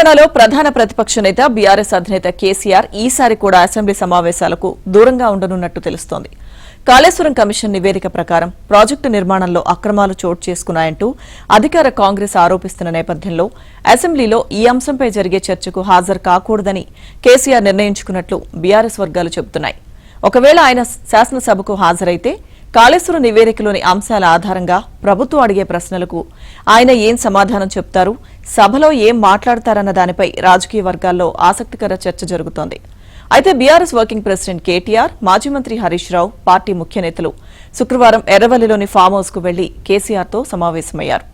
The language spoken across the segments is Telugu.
తెలంగాణలో ప్రధాన ప్రతిపక్ష నేత బీఆర్ఎస్ అధినేత కేసీఆర్ ఈసారి కూడా అసెంబ్లీ సమావేశాలకు దూరంగా ఉండనున్నట్టు తెలుస్తోంది. కాళేశ్వరం కమిషన్ నివేదిక ప్రకారం ప్రాజెక్టు నిర్మాణంలో అక్రమాలు చోటు చేసుకున్నాయంటూ అధికార కాంగ్రెస్ ఆరోపిస్తున్న నేపథ్యంలో అసెంబ్లీలో ఈ అంశంపై జరిగే చర్చకు హాజరు కాకూడదని కేసీఆర్ నిర్ణయించుకున్నట్లు బీఆర్ఎస్ వర్గాలు చెబుతున్నాయి. ఒకవేళ ఆయన శాసనసభకు హాజరైతే కాళేశ్వరం నివేదికలోని అంశాల ఆధారంగా ప్రభుత్వం అడిగే ప్రశ్నలకు ఆయన ఏం సమాధానం చెప్తారు, సభలో ఏం మాట్లాడతారన్న దానిపై రాజకీయ వర్గాల్లో ఆసక్తికర చర్చ జరుగుతోంది. అయితే బీఆర్ఎస్ వర్కింగ్ ప్రెసిడెంట్ కేటీఆర్, మాజీ మంత్రి హరీష్ రావు, పార్టీ ముఖ్య నేతలు శుక్రవారం ఎర్రవల్లిలోని ఫామ్ హౌస్ కు వెళ్లి కేసీఆర్తో సమావేశమయ్యారు.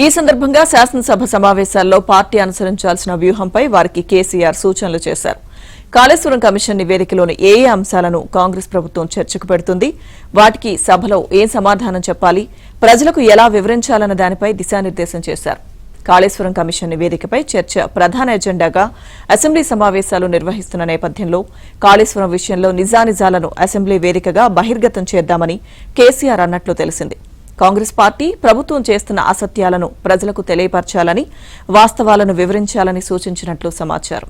ఈ సందర్భంగా శాసనసభ సమావేశాల్లో పార్టీ అనుసరించాల్సిన వ్యూహంపై వారికి కేసీఆర్ సూచనలు చేశారు. కాళేశ్వరం కమిషన్ నివేదికలోని ఏ అంశాలను కాంగ్రెస్ ప్రభుత్వం చర్చకు పెడుతుంది, వాటికి సభలో ఏం సమాధానం చెప్పాలి, ప్రజలకు ఎలా వివరించాలన్న దానిపై దిశానిర్దేశం చేశారు. కాళేశ్వరం కమిషన్ నివేదికపై చర్చ ప్రధాన ఎజెండాగా అసెంబ్లీ సమావేశాలు నిర్వహిస్తున్న నేపథ్యంలో కాళేశ్వరం విషయంలో నిజానిజాలను అసెంబ్లీ వేదికగా బహిర్గతం చేద్దామని కేసీఆర్ అన్నట్లు తెలిసింది. కాంగ్రెస్ పార్టీ ప్రభుత్వం చేస్తున్న అసత్యాలను ప్రజలకు తెలియపరచాలని, వాస్తవాలను వివరించాలని సూచించినట్లు సమాచారం.